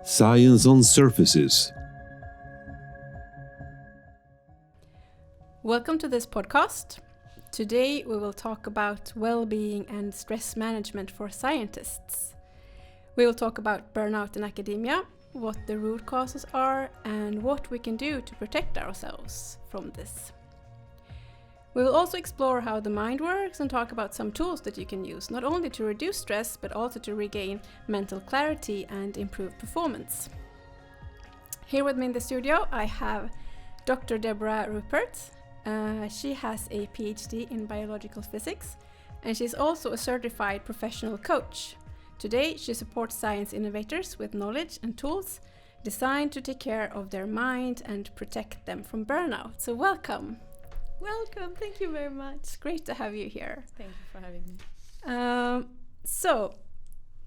Science on Surfaces. Welcome to this podcast. Today we will talk about well-being and stress management for scientists. We will talk about burnout in academia, what the root causes are, and what we can do to protect ourselves from this. We will also explore how the mind works and talk about some tools that you can use, not only to reduce stress, but also to regain mental clarity and improve performance. Here with me in the studio, I have Dr. Déborah Rupert. She has a PhD in biological physics, and she's also a certified professional coach. Today, she supports science innovators with knowledge and tools designed to take care of their mind and protect them from burnout. So welcome. Welcome, thank you very much. It's great to have you here. Thank you for having me. So,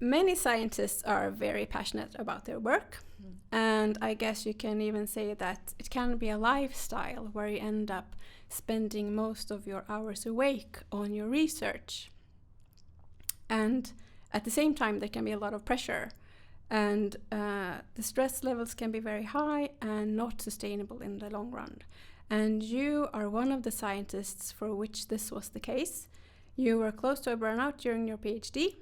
many scientists are very passionate about their work, and I guess you can even say that it can be a lifestyle where you end up spending most of your hours awake on your research. And at the same time, there can be a lot of pressure, and the stress levels can be very high and not sustainable in the long run. And you are one of the scientists for which this was the case. You were close to a burnout during your PhD,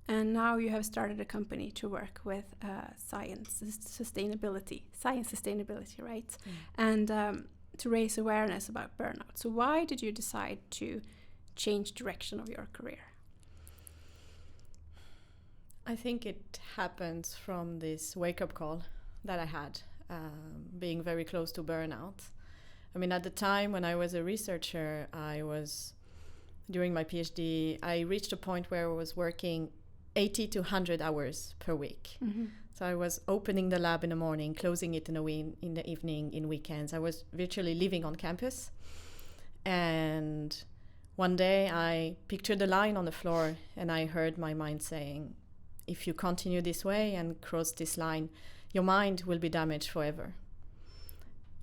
and now you have started a company to work with science sustainability, right? And to raise awareness about burnout. So why did you decide to change direction of your career? I think it happens from this wake-up call that I had, being very close to burnout. I mean, at the time when I was a researcher, during my PhD, I reached a point where I was working 80 to 100 hours per week. Mm-hmm. So I was opening the lab in the morning, closing it in the evening, in weekends. I was virtually living on campus. And one day I pictured a line on the floor and I heard my mind saying, if you continue this way and cross this line, your mind will be damaged forever.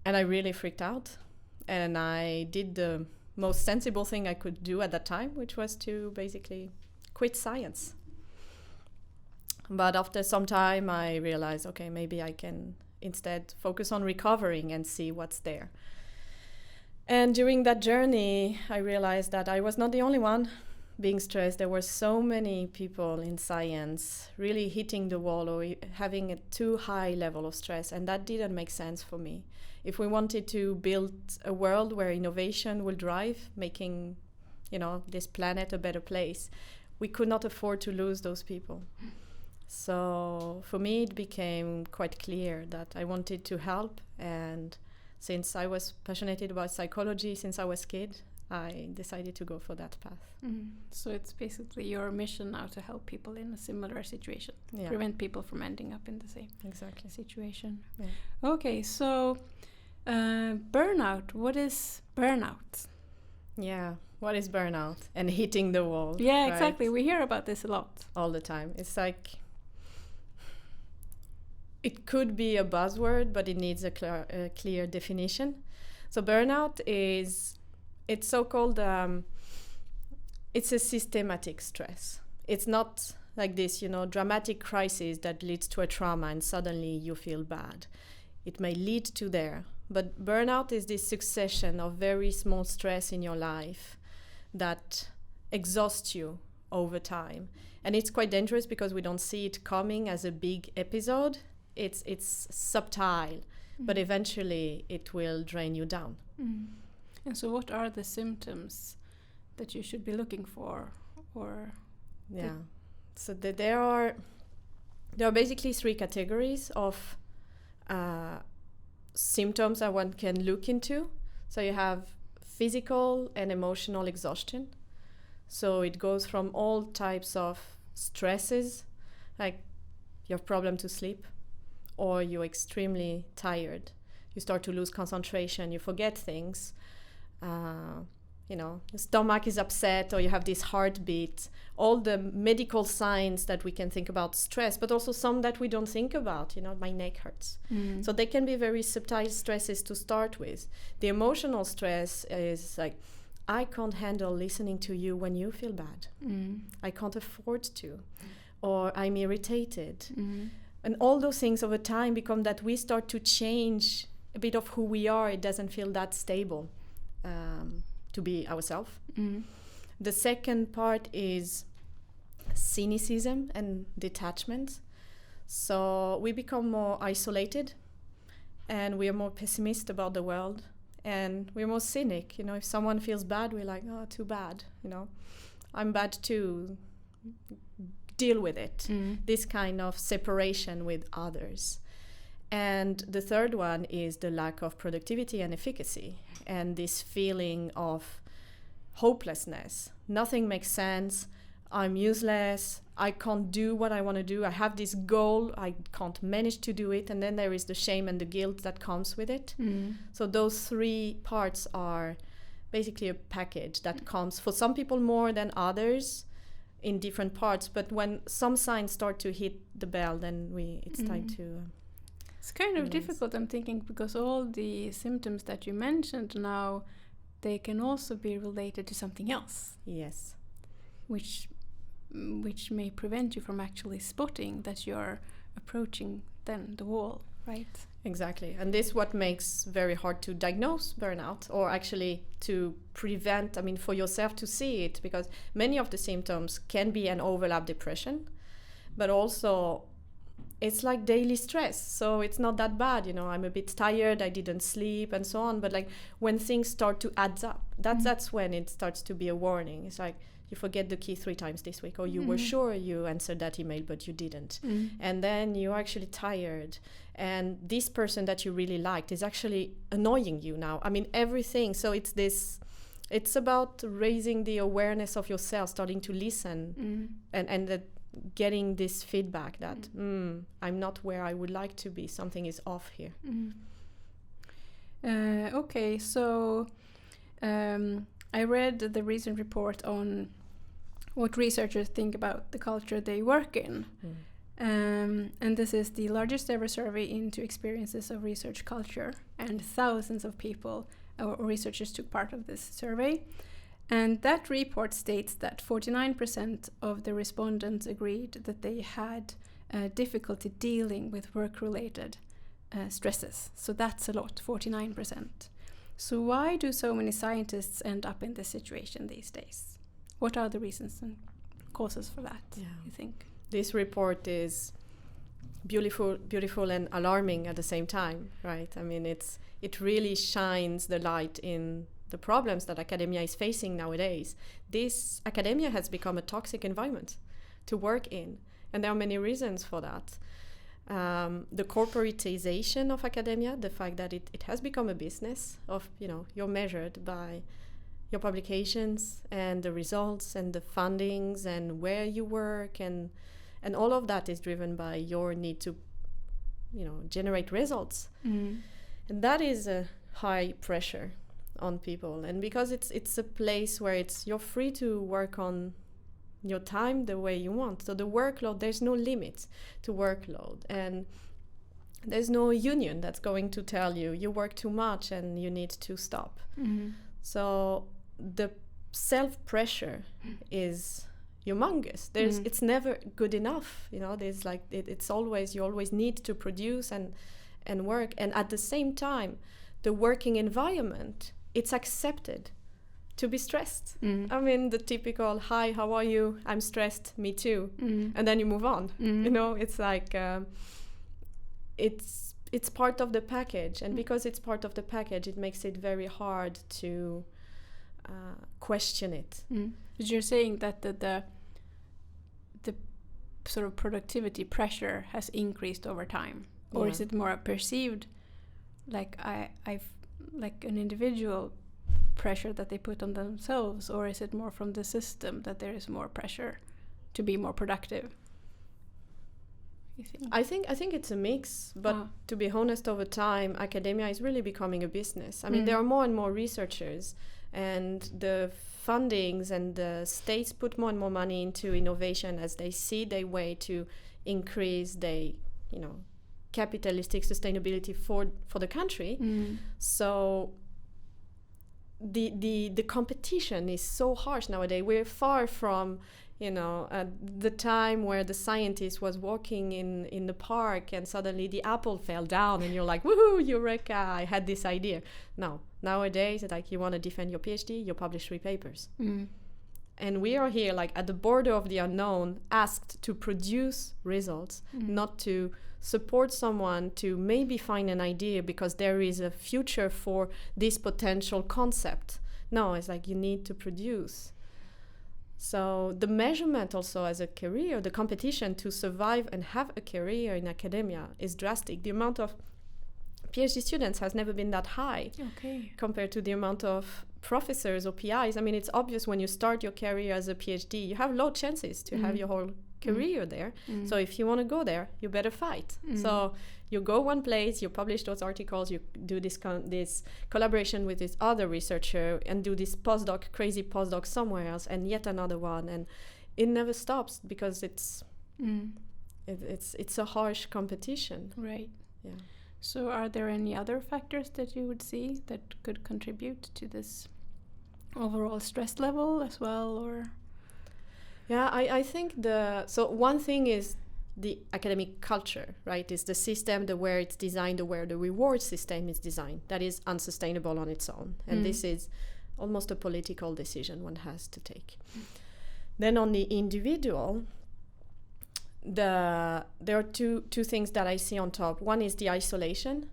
And I really freaked out. And I did the most sensible thing I could do at that time, which was to basically quit science. But after some time, I realized, okay, maybe I can instead focus on recovering and see what's there. And during that journey, I realized that I was not the only one being stressed. There were so many people in science really hitting the wall or having a too high level of stress, and that didn't make sense for me. If we wanted to build a world where innovation will drive, making, this planet a better place, we could not afford to lose those people. So for me, it became quite clear that I wanted to help, and since I was passionate about psychology since I was a kid, I decided to go for that path. Mm-hmm. So it's basically your mission now to help people in a similar situation, prevent people from ending up in the same situation. Yeah. Okay, so burnout. What is burnout? Yeah, what is burnout? And hitting the wall. Yeah, exactly. We hear about this a lot. All the time. It's like, it could be a buzzword, but it needs a clear definition. So burnout it's so-called, it's a systematic stress. It's not like this, dramatic crisis that leads to a trauma and suddenly you feel bad. It may lead to there, but burnout is this succession of very small stress in your life that exhausts you over time. And it's quite dangerous because we don't see it coming as a big episode. It's subtle, but eventually it will drain you down. Mm. And so what are the symptoms that you should be looking for? So there are basically three categories of symptoms that one can look into. So you have physical and emotional exhaustion. So it goes from all types of stresses, like you have problem to sleep, or you're extremely tired. You start to lose concentration, you forget things. Your stomach is upset, or you have this heartbeat, all the medical signs that we can think about stress, but also some that we don't think about, my neck hurts. So they can be very subtle stresses to start with. The emotional stress is like, I can't handle listening to you when you feel bad. I can't afford to. Or I'm irritated. And all those things over time become that we start to change a bit of who we are. It doesn't feel that stable to be ourselves. The second part is cynicism and detachment. So we become more isolated, and we are more pessimist about the world, and we're more cynic. You know, if someone feels bad, we're like, oh, too bad. You know, I'm bad too. Deal with it. This kind of separation with others. And the third one is the lack of productivity and efficacy, and this feeling of hopelessness. Nothing makes sense. I'm useless. I can't do what I want to do. I have this goal. I can't manage to do it. And then there is the shame and the guilt that comes with it. So those three parts are basically a package that comes for some people more than others in different parts. But when some signs start to hit the bell, then it's time to... It's kind of difficult, I'm thinking, because all the symptoms that you mentioned now, they can also be related to something else. Yes. Which may prevent you from actually spotting that you're approaching then the wall, right? Exactly. And this is what makes very hard to diagnose burnout, or actually to prevent, I mean, for yourself to see it, because many of the symptoms can be an overlap depression, but also it's like daily stress. So it's not that bad, you know, I'm a bit tired, I didn't sleep and so on. But like when things start to add up, that's when it starts to be a warning. It's like you forget the key 3 times this week, or you were sure you answered that email, but you didn't. And then you're actually tired. And this person that you really liked is actually annoying you now. I mean, everything. So it's about raising the awareness of yourself, starting to listen and getting this feedback that I'm not where I would like to be. Something is off here. Okay, so I read the recent report on what researchers think about the culture they work in. And this is the largest ever survey into experiences of research culture, and thousands of people or researchers took part of this survey. And that report states that 49% of the respondents agreed that they had difficulty dealing with work-related stresses. So that's a lot, 49%. So why do so many scientists end up in this situation these days? What are the reasons and causes for that, you think? This report is beautiful and alarming at the same time, right? I mean, it really shines the light in the problems that academia is facing nowadays. This academia has become a toxic environment to work in, and there are many reasons for that. The corporatization of academia, the fact that it has become a business of, you know, you're measured by your publications and the results and the fundings and where you work, and all of that is driven by your need to, you know, generate results. And that is a high pressure on people. And because it's a place where you're free to work on your time the way you want. So the workload, there's no limit to workload, and there's no union that's going to tell you work too much and you need to stop. So the self-pressure is humongous. It's never good enough, you know. There's like it's always, you always need to produce and work, and at the same time the working environment, it's accepted to be stressed. I mean, the typical, hi, how are you? I'm stressed, me too. And then you move on. You know, it's like, it's part of the package. And because it's part of the package, it makes it very hard to question it. But you're saying that the sort of productivity pressure has increased over time? Or is it more perceived like I've like an individual pressure that they put on themselves, or is it more from the system that there is more pressure to be more productive? You think? I think it's a mix, but to be honest, over time academia is really becoming a business. I mean, there are more and more researchers, and the fundings and the states put more and more money into innovation as they see their way to increase their, you know, capitalistic sustainability for the country. So the competition is so harsh nowadays. We're far from, the time where the scientist was walking in the park and suddenly the apple fell down and you're like, woohoo, eureka, I had this idea. No, nowadays, like, you want to defend your PhD, you publish 3 papers. And we are here, like, at the border of the unknown, asked to produce results, not to support someone to maybe find an idea because there is a future for this potential concept. No, it's like you need to produce. So the measurement also as a career, the competition to survive and have a career in academia is drastic. The amount of PhD students has never been that high compared to the amount of professors or PIs. I mean, it's obvious when you start your career as a PhD, you have low chances to have your whole career there. So if you want to go there, you better fight. So you go one place, you publish those articles, you do this collaboration with this other researcher and do this crazy postdoc somewhere else, and yet another one, and it never stops because it's a harsh competition. Right. Yeah. So are there any other factors that you would see that could contribute to this overall stress level as well, or? Yeah, I think so one thing is the academic culture, right? Is the system, where it's designed, where the reward system is designed. That is unsustainable on its own. And this is almost a political decision one has to take. Then on the individual, there are two things that I see on top. One is the isolation.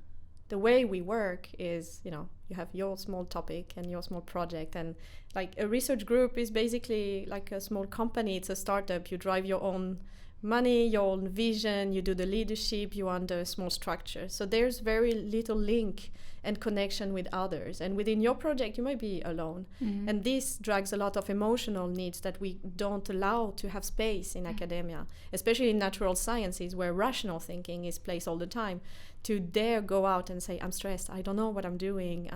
The way we work is, you have your small topic and your small project, and like a research group is basically like a small company. It's a startup. You drive your own money, your own vision, you do the leadership, you under a small structure. So there's very little link and connection with others. And within your project, you might be alone. And this drags a lot of emotional needs that we don't allow to have space in academia, especially in natural sciences where rational thinking is placed all the time. To dare go out and say, I'm stressed, I don't know what I'm doing,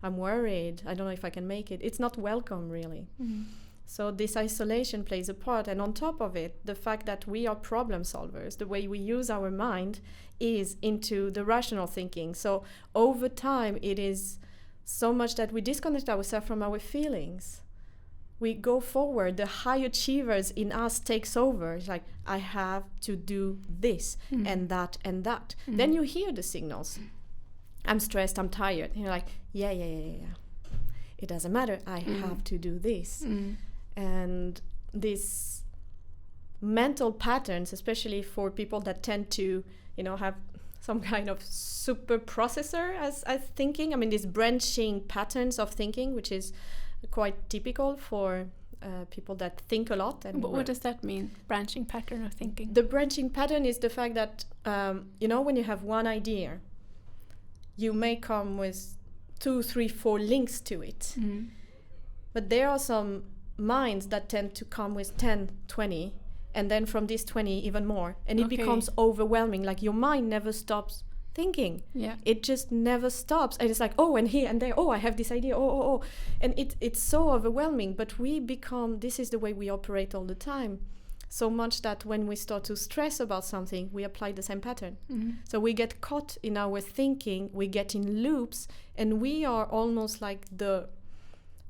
I'm worried, I don't know if I can make it. It's not welcome, really. So this isolation plays a part. And on top of it, the fact that we are problem solvers, the way we use our mind is into the rational thinking. So over time, it is so much that we disconnect ourselves from our feelings. We go forward, the high achievers in us takes over. It's like, I have to do this and that and that. Then you hear the signals. I'm stressed, I'm tired. And you're like, yeah. It doesn't matter, I have to do this. And these mental patterns, especially for people that tend to, have some kind of super processor as thinking. I mean, these branching patterns of thinking, which is quite typical for people that think a lot. And what does that mean, branching pattern of thinking? The branching pattern is the fact that, when you have one idea, you may come with 2, 3, 4 links to it. But there are some minds that tend to come with 10, 20, and then from this 20 even more, and it becomes overwhelming. Like, your mind never stops thinking. It just never stops, and it's like, oh, and here and there, oh, I have this idea, oh, and it's so overwhelming. But this is the way we operate all the time, so much that when we start to stress about something, we apply the same pattern. So we get caught in our thinking, we get in loops, and we are almost like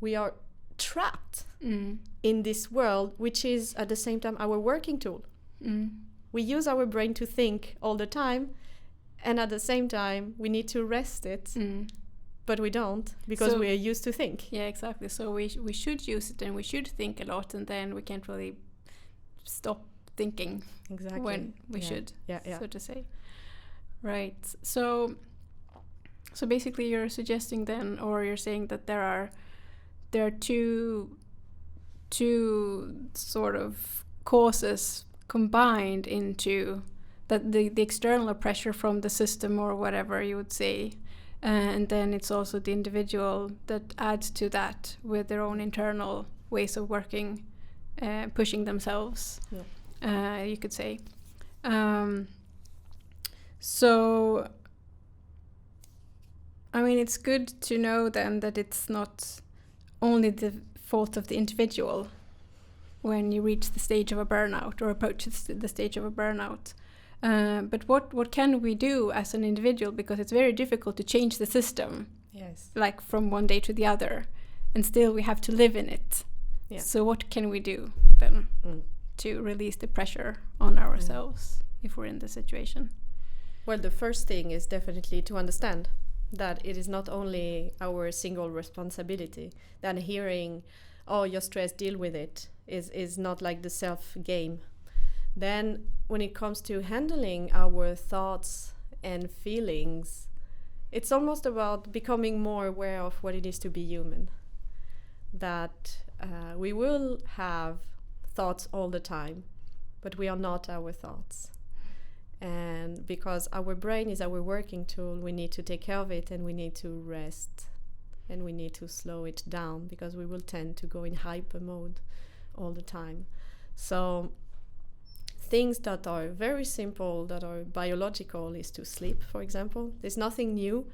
we are trapped in this world, which is at the same time our working tool. We use our brain to think all the time, and at the same time we need to rest it, but we don't, because we are used to think. Yeah, exactly. So we should use it, and we should think a lot, and then we can't really stop thinking when we should, so to say. Right. So basically you're suggesting then, or you're saying that there are two sort of causes combined into that, the external pressure from the system or whatever you would say, and then it's also the individual that adds to that with their own internal ways of working, pushing themselves, you could say. So I mean, it's good to know then that it's not only the fault of the individual when you reach the stage of a burnout or approach the stage of a burnout. But what can we do as an individual? Because it's very difficult to change the system, like from one day to the other. and still we have to live in it. Yeah. So what can we do then to release the pressure on ourselves if we're in the situation? Well, the first thing is definitely to understand that it is not only our single responsibility. That hearing, oh, you're stressed, deal with it, is not like the self game. Then when it comes to handling our thoughts and feelings, it's almost about becoming more aware of what it is to be human. That we will have thoughts all the time, but we are not our thoughts. And because our brain is our working tool, we need to take care of it, and we need to rest, and we need to slow it down, because we will tend to go in hyper mode all the time. So things that are very simple, that are biological, is to sleep, for example. There's nothing new,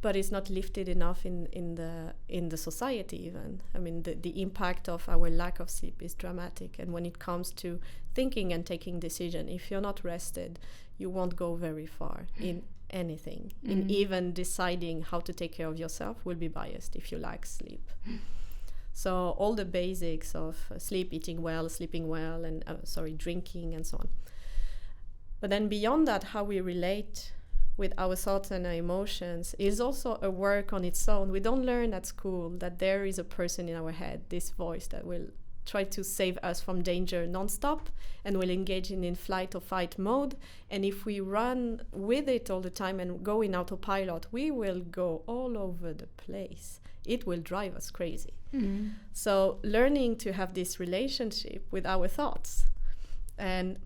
but it's not lifted enough in the society even. I mean, the impact of our lack of sleep is dramatic. And when it comes to thinking and taking decision, if you're not rested, you won't go very far in anything. In even deciding how to take care of yourself will be biased if you lack sleep. So all the basics of sleep, eating well, sleeping well, and drinking and so on. But then beyond that, how we relate with our thoughts and our emotions is also a work on its own. We don't learn at school that there is a person in our head, this voice that will try to save us from danger nonstop and will engage in flight or fight mode. And if we run with it all the time and go in autopilot, we will go all over the place. It will drive us crazy. So learning to have this relationship with our thoughts and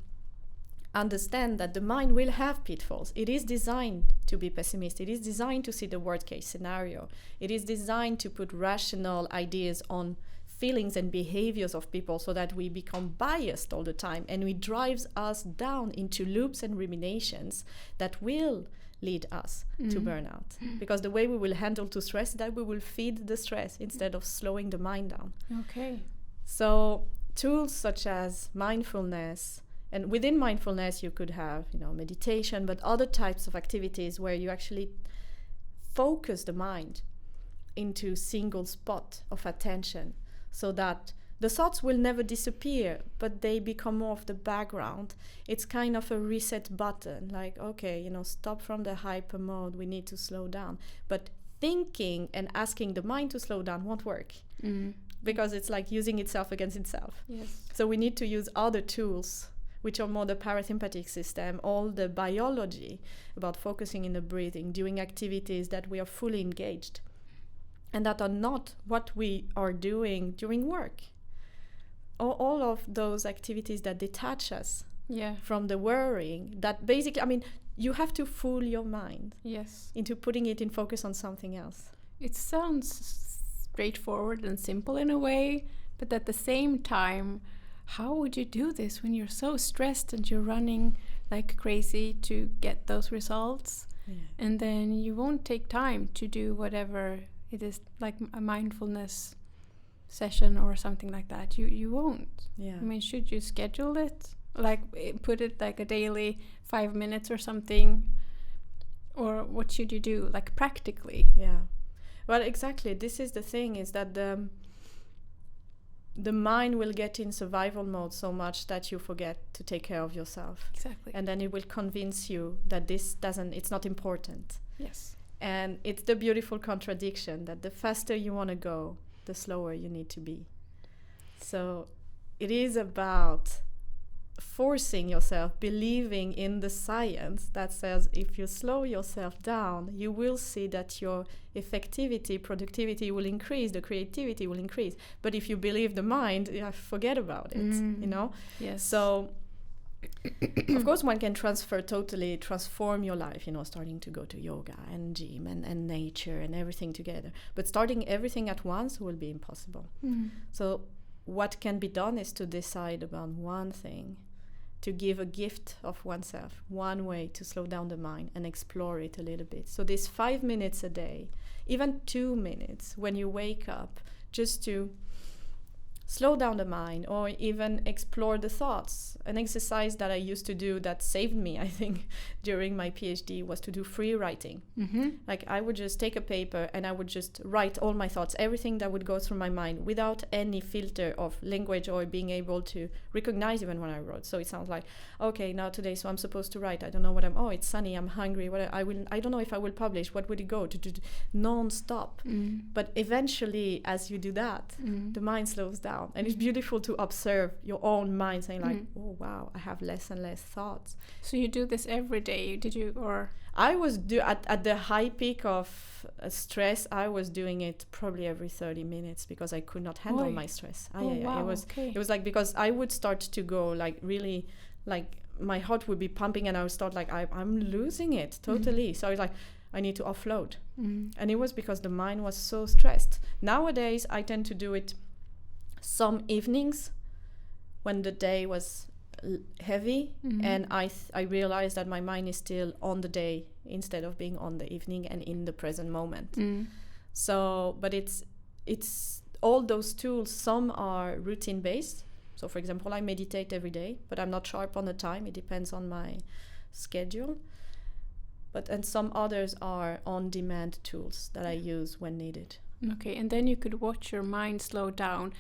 understand that the mind will have pitfalls. It is designed to be pessimistic. It is designed to see the worst case scenario. It is designed to put rational ideas on feelings and behaviors of people so that we become biased all the time, and it drives us down into loops and ruminations that will lead us to burnout. Because the way we will handle to stress is that we will feed the stress instead of slowing the mind down. Okay. So tools such as mindfulness, and within mindfulness you could have, meditation, but other types of activities where you actually focus the mind into a single spot of attention, so that the thoughts will never disappear, but they become more of the background. It's kind of a reset button, like, okay, stop from the hyper mode, we need to slow down. But thinking and asking the mind to slow down won't work, because it's like using itself against itself. Yes. So we need to use other tools, which are more the parasympathetic system, all the biology about focusing in the breathing, doing activities that we are fully engaged, and that are not what we are doing during work. All of those activities that detach us from the worrying, that basically, you have to fool your mind into putting it in focus on something else. It sounds straightforward and simple in a way, but at the same time, how would you do this when you're so stressed and you're running like crazy to get those results? And then you won't take time to do whatever it is, like a mindfulness session or something like that. You won't. Should you schedule it, like put it like a daily 5 minutes or something, or what should you do, like practically? Well, exactly, this is the thing, is that the mind will get in survival mode so much that you forget to take care of yourself. Exactly. And then it will convince you that it's not important. Yes. And it's the beautiful contradiction that the faster you want to go, the slower you need to be. So it is about forcing yourself, believing in the science that says if you slow yourself down, you will see that your effectivity, productivity will increase, the creativity will increase. But if you believe the mind, forget about it, Yes. So of course one can transform your life, starting to go to yoga and gym and nature and everything together. But starting everything at once will be impossible. So what can be done is to decide about one thing, to give a gift of oneself, one way to slow down the mind and explore it a little bit. So this 5 minutes a day, even 2 minutes when you wake up, just to slow down the mind or even explore the thoughts. An exercise that I used to do that saved me, I think, during my PhD was to do free writing. Like I would just take a paper and I would just write all my thoughts, everything that would go through my mind without any filter of language or being able to recognize even when I wrote. So it sounds like, okay, now today, so I'm supposed to write. I don't know what it's sunny, I'm hungry, I don't know if I will publish, what would it go to non-stop. But eventually, as you do that, the mind slows down. And it's beautiful to observe your own mind saying like, oh wow, I have less and less thoughts. So you do this every day, did you? Or I was at the high peak of stress, I was doing it probably every 30 minutes because I could not handle my stress. Wow, it was like, because I would start to go like really, like my heart would be pumping and I would start like, I'm losing it totally. So I was like, I need to offload. And it was because the mind was so stressed. Nowadays, I tend to do it some evenings when the day was heavy and I realized that my mind is still on the day instead of being on the evening and in the present moment. So, but it's all those tools, some are routine based. So for example, I meditate every day, but I'm not sharp on the time. It depends on my schedule. And some others are on-demand tools that I use when needed. Okay, and then you could watch your mind slow down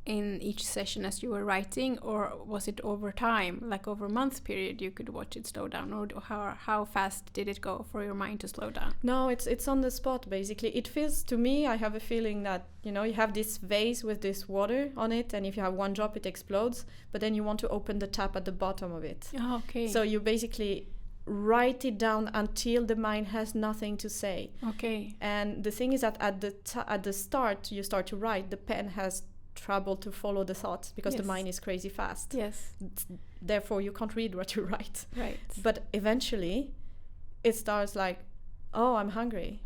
in each session as you were writing, or was it over time, like over a month period you could watch it slow down, or how fast did it go for your mind to slow down? No, it's on the spot basically. It feels to me, I have a feeling that, you know, you have this vase with this water on it, and if you have one drop it explodes, but then you want to open the tap at the bottom of it. Oh, okay. So you basically write it down until the mind has nothing to say. Okay. And the thing is that at the start you start to write, the pen has trouble to follow the thoughts because the mind is crazy fast. Yes. Therefore you can't read what you write. Right. But eventually it starts like, oh, I'm hungry.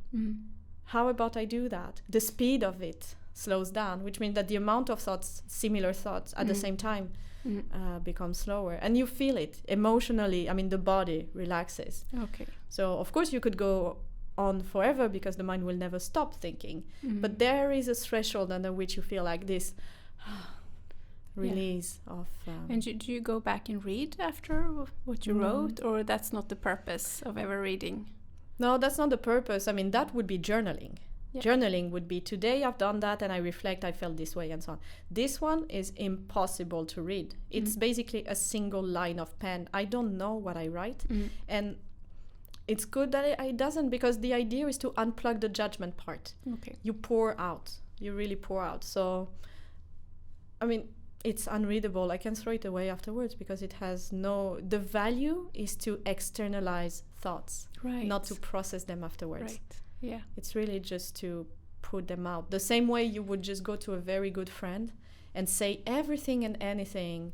How about I do that? The speed of it slows down, which means that the amount of thoughts, similar thoughts at the same time becomes slower, and you feel it emotionally. I mean, the body relaxes. Okay. So of course you could go on forever because the mind will never stop thinking, but there is a threshold under which you feel like this release of and do you go back and read after what you wrote, or that's not the purpose of ever reading? No, that's not the purpose. I mean, that would be journaling. Journaling would be, today I've done that and I reflect, I felt this way and so on. This one is impossible to read. It's basically a single line of pen. I don't know what I write, and it's good that it doesn't, because the idea is to unplug the judgment part. Okay. You pour out. You really pour out. So, I mean, it's unreadable. I can throw it away afterwards because it has no... The value is to externalize thoughts, not to process them afterwards. Right. Yeah. It's really just to put them out. The same way you would just go to a very good friend and say everything and anything,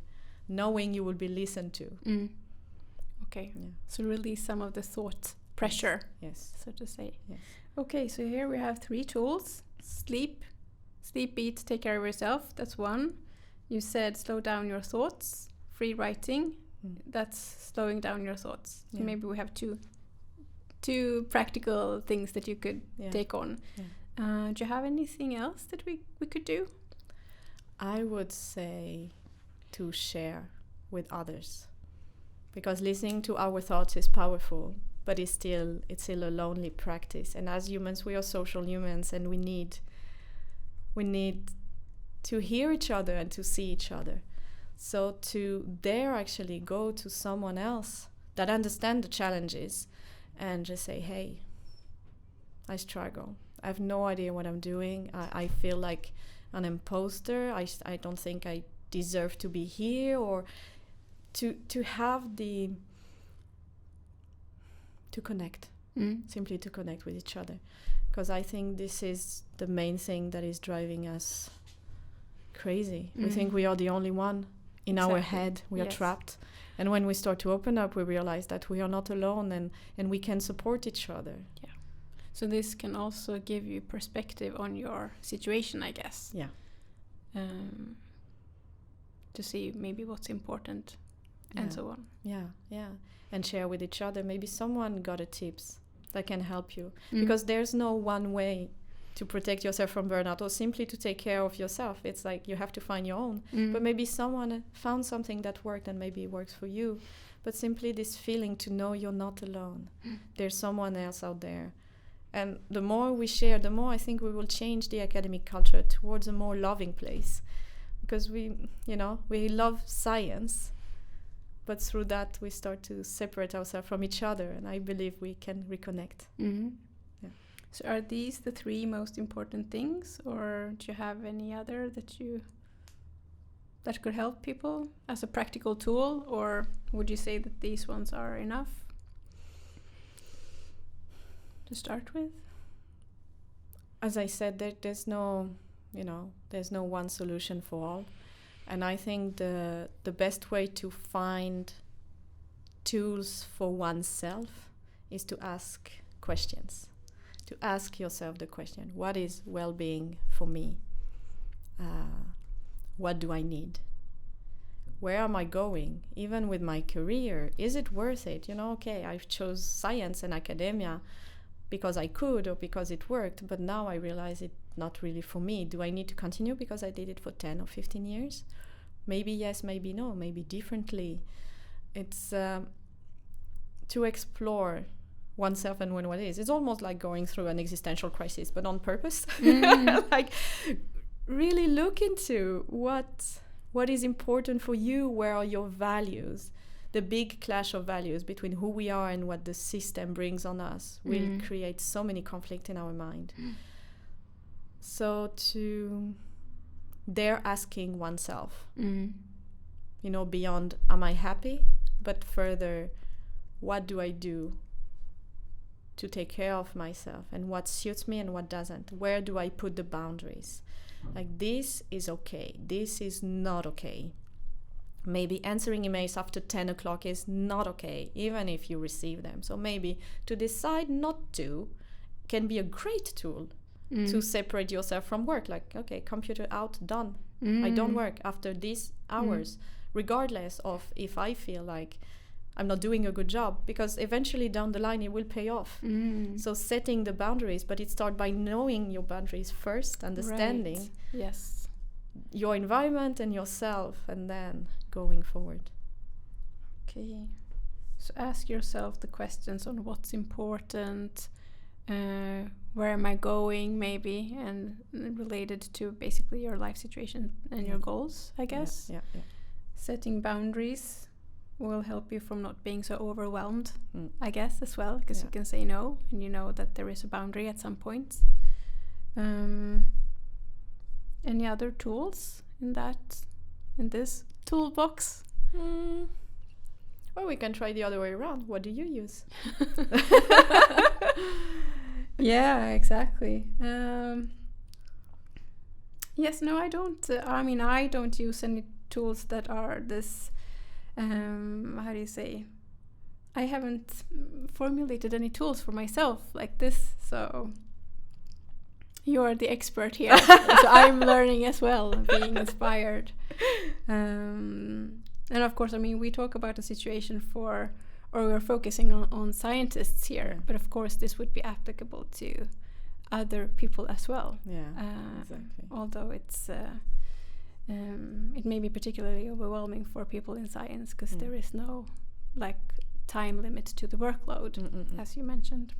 knowing you will be listened to. Okay. Yeah. So release some of the thought pressure, so to say. Yes. Okay, so here we have 3 tools. Sleep, eat, take care of yourself. That's one. You said slow down your thoughts. Free writing, that's slowing down your thoughts. So maybe we have two practical things that you could take on. Do you have anything else that we could do? I would say to share with others, because listening to our thoughts is powerful, but it's still a lonely practice. And as humans, we are social humans, and we need to hear each other and to see each other. So to dare actually go to someone else that understands the challenges and just say, hey, I struggle. I have no idea what I'm doing. I feel like an imposter. I don't think I deserve to be here, or to have to connect, simply to connect with each other. Because I think this is the main thing that is driving us crazy. We think we are the only one in our head. We are trapped. And when we start to open up, we realize that we are not alone, and we can support each other. Yeah. So this can also give you perspective on your situation, I guess. Yeah. To see maybe what's important and so on. Yeah. And share with each other. Maybe someone got a tips that can help you. Because there's no one way to protect yourself from burnout or simply to take care of yourself. It's like you have to find your own. But maybe someone found something that worked and maybe it works for you. But simply this feeling to know you're not alone. There's someone else out there. And the more we share, the more I think we will change the academic culture towards a more loving place. Because we love science, but through that we start to separate ourselves from each other, and I believe we can reconnect. Yeah. So are these the 3 most important things, or do you have any other that could help people as a practical tool, or would you say that these ones are enough to start with? As I said, there's no one solution for all. And I think the best way to find tools for oneself is to ask questions. To ask yourself the question, what is well-being for me? What do I need? Where am I going? Even with my career, is it worth it? Okay, I've chose science and academia because I could or because it worked, but now I realize it's not really for me. Do I need to continue because I did it for 10 or 15 years? Maybe yes, maybe no, maybe differently. It's to explore oneself and what it is. It's almost like going through an existential crisis, but on purpose. Like really look into what is important for you, where are your values. The big clash of values between who we are and what the system brings on us will create so many conflicts in our mind. So to dare asking oneself, beyond am I happy, but further, what do I do to take care of myself, and what suits me and what doesn't? Where do I put the boundaries? Like, this is okay, this is not okay. Maybe answering emails after 10 o'clock is not okay, even if you receive them. So maybe to decide not to can be a great tool to separate yourself from work. Like, okay, computer out, done. I don't work after these hours, regardless of if I feel like I'm not doing a good job, because eventually down the line it will pay off. So setting the boundaries, but it starts by knowing your boundaries first, understanding your environment and yourself, and then going forward. Okay, so ask yourself the questions on what's important, where am I going, maybe, and related to basically your life situation and your goals, I guess. Yeah. Setting boundaries will help you from not being so overwhelmed, I guess, as well, because you can say no, and you know that there is a boundary at some point. Any other tools in this toolbox? Well, we can try the other way around. What do you use? Yeah, exactly. Yes, no, I don't. I don't use any tools that are this. How do you say? I haven't formulated any tools for myself like this, so you're the expert here. So I'm learning as well, being inspired. And of course, we talk about a situation we're focusing on scientists here, but of course this would be applicable to other people as well. Exactly. Although it's it may be particularly overwhelming for people in science, because there is no time limit to the workload, as you mentioned.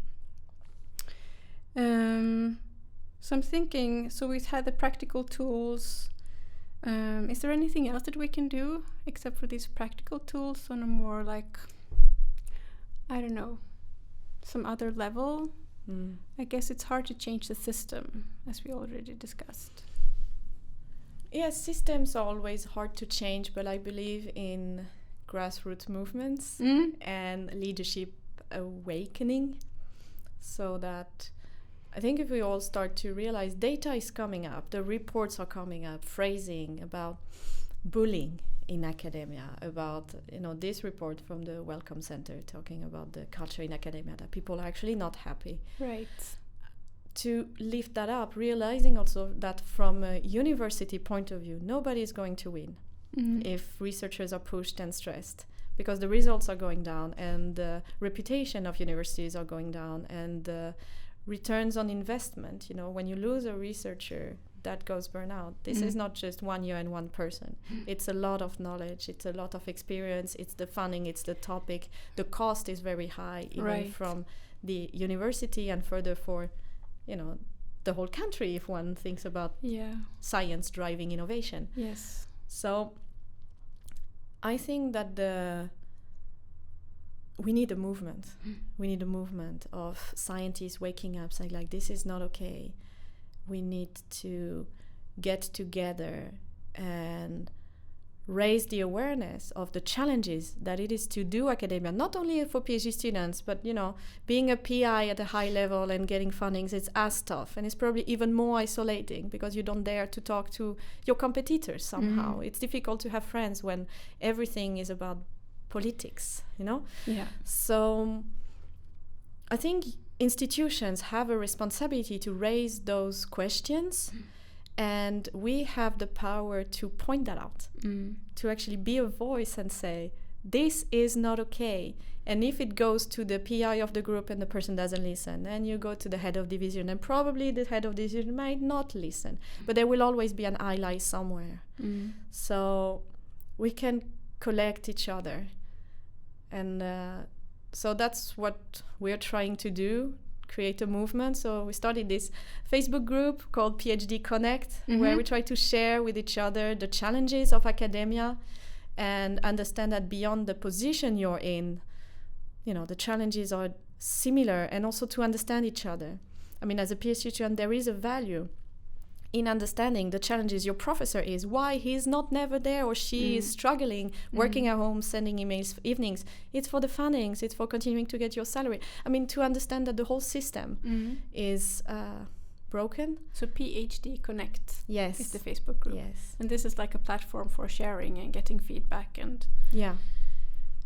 So I'm thinking, so we've had the practical tools. Is there anything else that we can do except for these practical tools on a more I don't know, some other level? I guess it's hard to change the system, as we already discussed. Yes, systems are always hard to change, but I believe in grassroots movements and leadership awakening, so that I think if we all start to realize data is coming up, the reports are coming up, phrasing about bullying in academia, about this report from the Wellcome Center talking about the culture in academia, that people are actually not happy. Right. To lift that up, realizing also that from a university point of view, nobody is going to win if researchers are pushed and stressed, because the results are going down and the reputation of universities are going down and the returns on investment. You know, when you lose a researcher that goes burnout, this is not just 1 year and one person. It's a lot of knowledge, it's a lot of experience, it's the funding, it's the topic. The cost is very high, even from the university and further for, you know, the whole country, if one thinks about science driving innovation. Yes. So I think that we need a movement. We need a movement of scientists waking up, saying like, this is not okay. We need to get together and raise the awareness of the challenges that it is to do academia, not only for PhD students, but, you know, being a PI at a high level and getting fundings, it's as tough, and it's probably even more isolating because you don't dare to talk to your competitors somehow. It's difficult to have friends when everything is about politics, you know? Yeah. So I think institutions have a responsibility to raise those questions. And we have the power to point that out, to actually be a voice and say, this is not okay. And if it goes to the PI of the group and the person doesn't listen, then you go to the head of division, and probably the head of division might not listen. But there will always be an ally somewhere. So we can collect each other. And so that's what we're trying to do, create a movement. So we started this Facebook group called PhD Connect, where we try to share with each other the challenges of academia and understand that beyond the position you're in, you know, the challenges are similar, and also to understand each other. I mean, as a PhD student, there is a value in understanding the challenges your professor is, why he's not never there or she is struggling, working at home, sending emails for evenings. It's for the fundings, it's for continuing to get your salary. I mean, to understand that the whole system is broken. So PhD Connect is the Facebook group. Yes. And this is like a platform for sharing and getting feedback and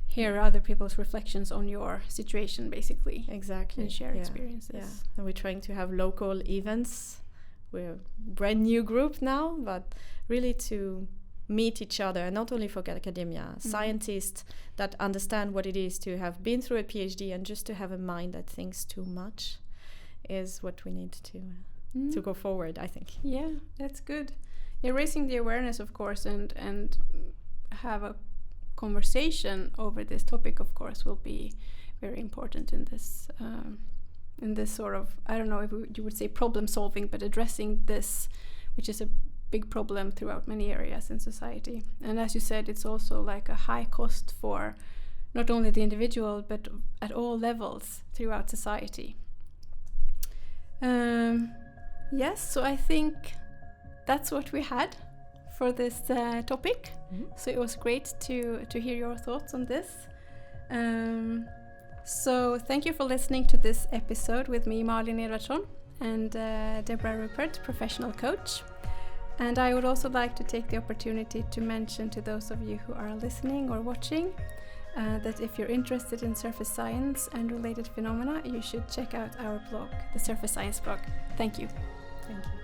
hear other people's reflections on your situation, basically. Exactly. And share experiences. Yeah. And we're trying to have local events. We're a brand new group now, but really to meet each other, and not only for academia, scientists that understand what it is to have been through a PhD and just to have a mind that thinks too much is what we need to go forward, I think. Yeah, that's good. Yeah, raising the awareness, of course, and have a conversation over this topic, of course, will be very important in this sort of, I don't know if you would say problem solving, but addressing this, which is a big problem throughout many areas in society. And as you said, it's also like a high cost for not only the individual, but at all levels throughout society. Yes, so I think that's what we had for this topic. So it was great to hear your thoughts on this. So thank you for listening to this episode with me, Malin Edvardsson, and Déborah Rupert, professional coach. And I would also like to take the opportunity to mention to those of you who are listening or watching that if you're interested in surface science and related phenomena, you should check out our blog, the Surface Science blog. Thank you. Thank you.